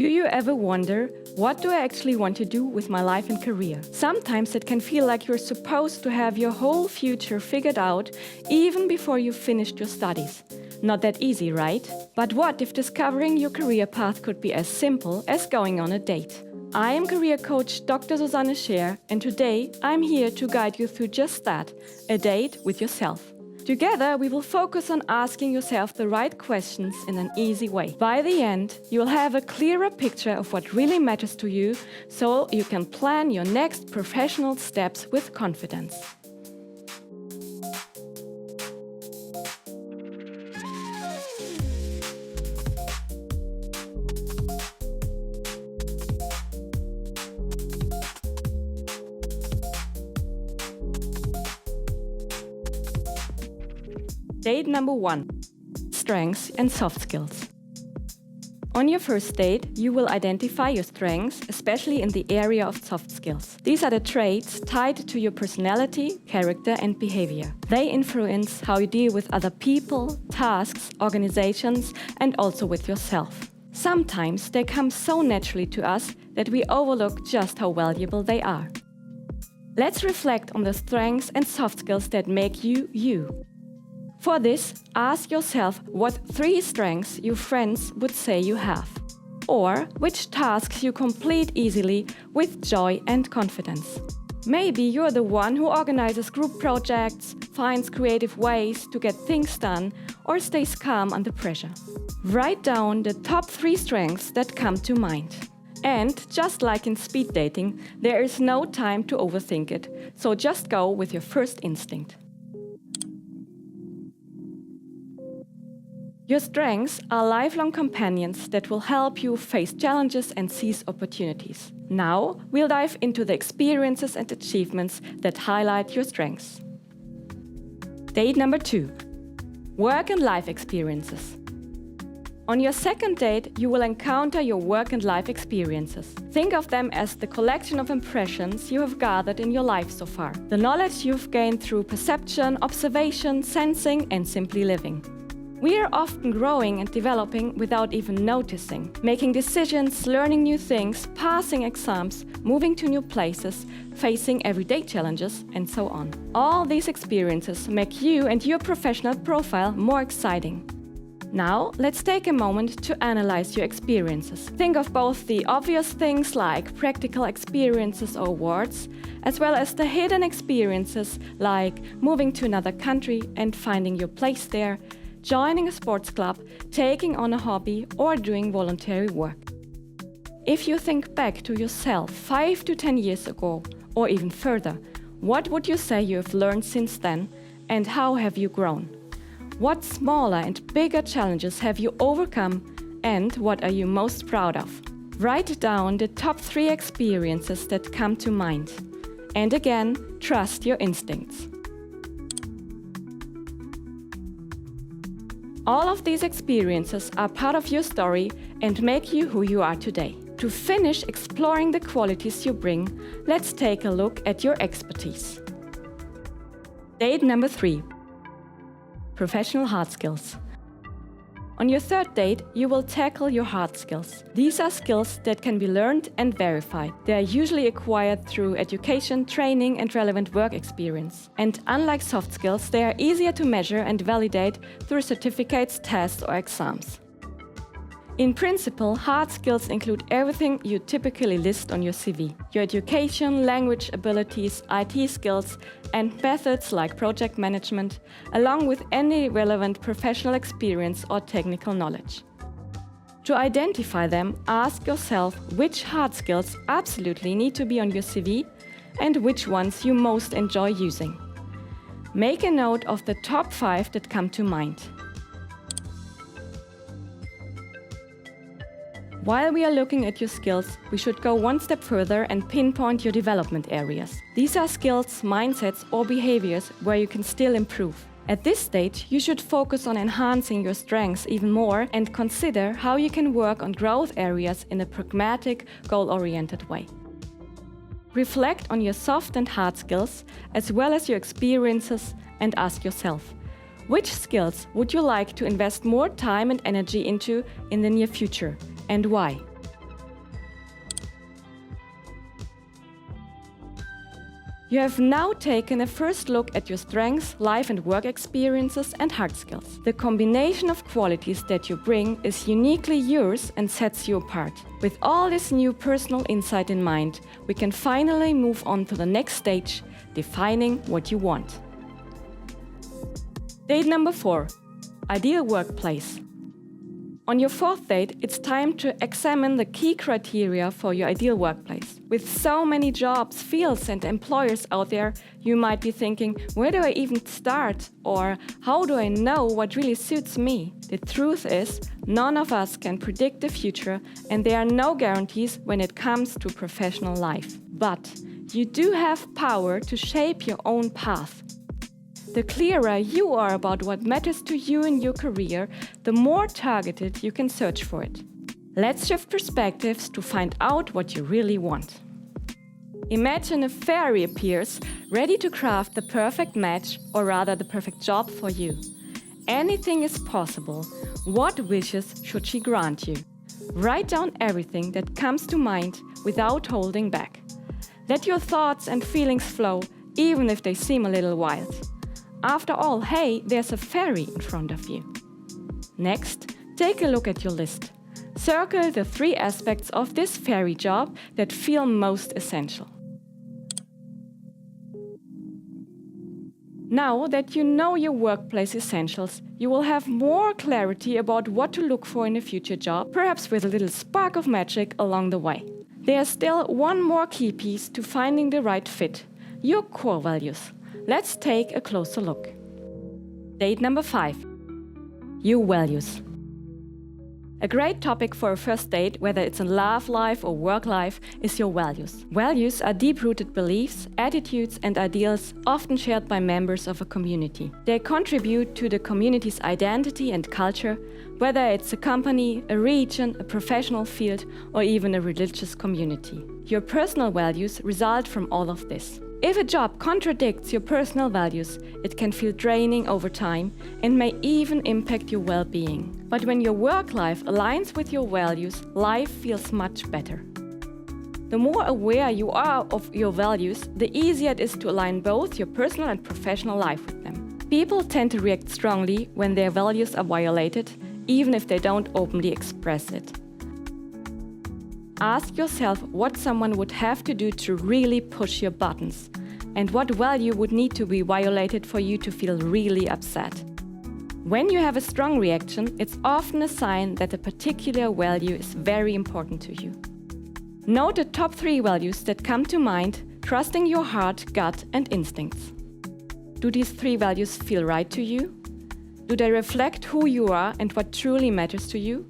Do you ever wonder, what do I actually want to do with my life and career? Sometimes it can feel like you're supposed to have your whole future figured out even before you've finished your studies. Not that easy, right? But what if discovering your career path could be as simple as going on a date? I am career coach Dr. Susanne Scheer, and today I'm here to guide you through just that, a date with yourself. Together, we will focus on asking yourself the right questions in an easy way. By the end, you'll have a clearer picture of what really matters to you, so you can plan your next professional steps with confidence. Date number 1. Strengths and soft skills. On your first date, you will identify your strengths, especially in the area of soft skills. These are the traits tied to your personality, character, and behavior. They influence how you deal with other people, tasks, organizations, and also with yourself. Sometimes they come so naturally to us that we overlook just how valuable they are. Let's reflect on the strengths and soft skills that make you, you. For this, ask yourself what 3 strengths your friends would say you have, or which tasks you complete easily with joy and confidence. Maybe you're the one who organizes group projects, finds creative ways to get things done, or stays calm under pressure. Write down the top 3 strengths that come to mind. And just like in speed dating, there is no time to overthink it, so just go with your first instinct. Your strengths are lifelong companions that will help you face challenges and seize opportunities. Now, we'll dive into the experiences and achievements that highlight your strengths. Date number 2. Work and life experiences. On your second date, you will encounter your work and life experiences. Think of them as the collection of impressions you have gathered in your life so far. The knowledge you've gained through perception, observation, sensing, and simply living. We are often growing and developing without even noticing, making decisions, learning new things, passing exams, moving to new places, facing everyday challenges, and so on. All these experiences make you and your professional profile more exciting. Now, let's take a moment to analyze your experiences. Think of both the obvious things like practical experiences or awards, as well as the hidden experiences like moving to another country and finding your place there, joining a sports club, taking on a hobby, or doing voluntary work. If you think back to yourself 5 to 10 years ago, or even further, what would you say you have learned since then, and how have you grown? What smaller and bigger challenges have you overcome, and what are you most proud of? Write down the top 3 experiences that come to mind. And again, trust your instincts. All of these experiences are part of your story and make you who you are today. To finish exploring the qualities you bring, let's take a look at your expertise. Date number 3. Professional hard skills. On your third date, you will tackle your hard skills. These are skills that can be learned and verified. They are usually acquired through education, training, and relevant work experience. And unlike soft skills, they are easier to measure and validate through certificates, tests, or exams. In principle, hard skills include everything you typically list on your CV. Your education, language abilities, IT skills, and methods like project management, along with any relevant professional experience or technical knowledge. To identify them, ask yourself which hard skills absolutely need to be on your CV and which ones you most enjoy using. Make a note of the top 5 that come to mind. While we are looking at your skills, we should go one step further and pinpoint your development areas. These are skills, mindsets, or behaviors where you can still improve. At this stage, you should focus on enhancing your strengths even more and consider how you can work on growth areas in a pragmatic, goal-oriented way. Reflect on your soft and hard skills, as well as your experiences, and ask yourself, which skills would you like to invest more time and energy into in the near future? And why? You have now taken a first look at your strengths, life and work experiences and hard skills. The combination of qualities that you bring is uniquely yours and sets you apart. With all this new personal insight in mind, we can finally move on to the next stage, defining what you want. Date number 4. Ideal workplace. On your 4th date, it's time to examine the key criteria for your ideal workplace. With so many jobs, fields and employers out there, you might be thinking, where do I even start? Or how do I know what really suits me? The truth is, none of us can predict the future and there are no guarantees when it comes to professional life. But you do have power to shape your own path. The clearer you are about what matters to you in your career, the more targeted you can search for it. Let's shift perspectives to find out what you really want. Imagine a fairy appears, ready to craft the perfect match, or rather the perfect job for you. Anything is possible. What wishes should she grant you? Write down everything that comes to mind without holding back. Let your thoughts and feelings flow, even if they seem a little wild. After all, hey, there's a fairy in front of you. Next, take a look at your list. Circle the 3 aspects of this fairy job that feel most essential. Now that you know your workplace essentials, you will have more clarity about what to look for in a future job, perhaps with a little spark of magic along the way. There's still one more key piece to finding the right fit: your core values. Let's take a closer look. Date number 5. Your values. A great topic for a first date, whether it's in love life or work life, is your values. Values are deep-rooted beliefs, attitudes and ideals often shared by members of a community. They contribute to the community's identity and culture, whether it's a company, a region, a professional field or even a religious community. Your personal values result from all of this. If a job contradicts your personal values, it can feel draining over time and may even impact your well-being. But when your work life aligns with your values, life feels much better. The more aware you are of your values, the easier it is to align both your personal and professional life with them. People tend to react strongly when their values are violated, even if they don't openly express it. Ask yourself what someone would have to do to really push your buttons, and what value would need to be violated for you to feel really upset. When you have a strong reaction, it's often a sign that a particular value is very important to you. Note the top 3 values that come to mind, trusting your heart, gut, and instincts. Do these 3 values feel right to you? Do they reflect who you are and what truly matters to you?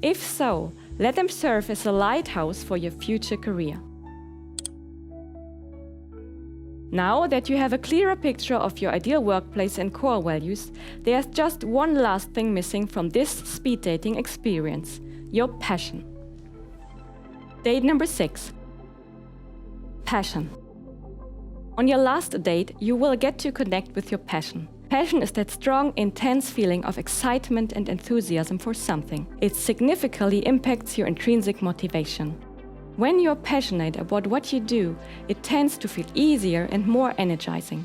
If so, let them serve as a lighthouse for your future career. Now that you have a clearer picture of your ideal workplace and core values, there's just one last thing missing from this speed dating experience: your passion. Date number 6. Passion. On your last date, you will get to connect with your passion. Passion is that strong, intense feeling of excitement and enthusiasm for something. It significantly impacts your intrinsic motivation. When you're passionate about what you do, it tends to feel easier and more energizing.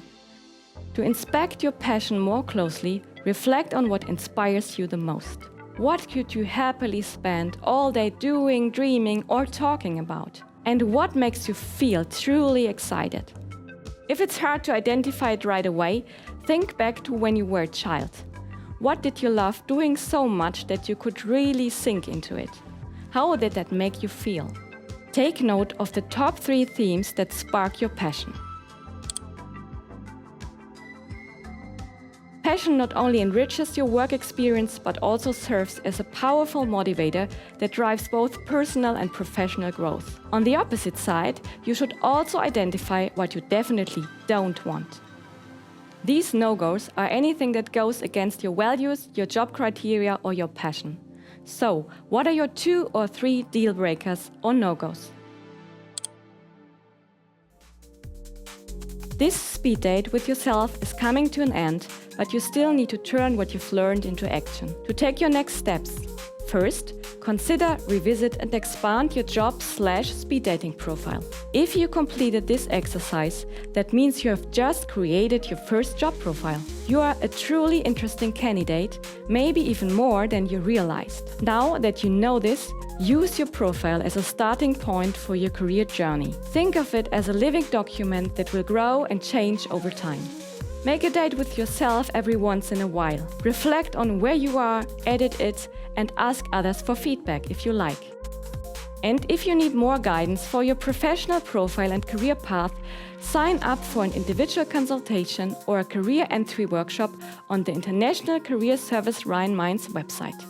To inspect your passion more closely, reflect on what inspires you the most. What could you happily spend all day doing, dreaming, or talking about? And what makes you feel truly excited? If it's hard to identify it right away, think back to when you were a child. What did you love doing so much that you could really sink into it? How did that make you feel? Take note of the top 3 themes that spark your passion. Passion not only enriches your work experience, but also serves as a powerful motivator that drives both personal and professional growth. On the opposite side, you should also identify what you definitely don't want. These no-goes are anything that goes against your values, your job criteria, or your passion. So, what are your 2 or 3 deal breakers or no-goes? This speed date with yourself is coming to an end, but you still need to turn what you've learned into action. To take your next steps, First, consider, revisit and expand your job/speed dating profile. If you completed this exercise, that means you have just created your first job profile. You are a truly interesting candidate, maybe even more than you realized. Now that you know this, use your profile as a starting point for your career journey. Think of it as a living document that will grow and change over time. Make a date with yourself every once in a while. Reflect on where you are, edit it, and ask others for feedback if you like. And if you need more guidance for your professional profile and career path, sign up for an individual consultation or a career entry workshop on the International Career Service Rhein-Main's website.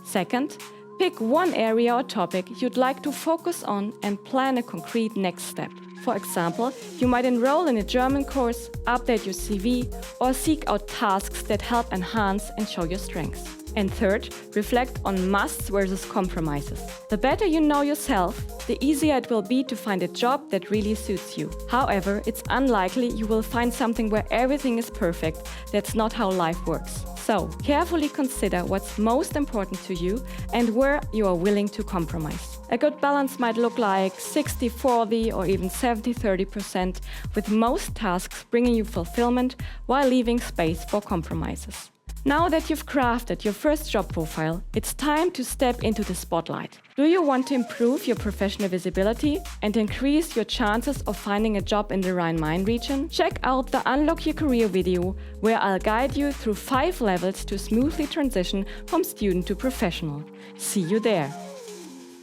Second, pick one area or topic you'd like to focus on and plan a concrete next step. For example, you might enroll in a German course, update your CV, or seek out tasks that help enhance and show your strengths. And third, reflect on musts versus compromises. The better you know yourself, the easier it will be to find a job that really suits you. However, it's unlikely you will find something where everything is perfect. That's not how life works. So, carefully consider what's most important to you and where you are willing to compromise. A good balance might look like 60-40 or even 70-30%, with most tasks bringing you fulfillment while leaving space for compromises. Now that you've crafted your first job profile, it's time to step into the spotlight. Do you want to improve your professional visibility and increase your chances of finding a job in the Rhein-Main region? Check out the Unlock Your Career video, where I'll guide you through 5 levels to smoothly transition from student to professional. See you there!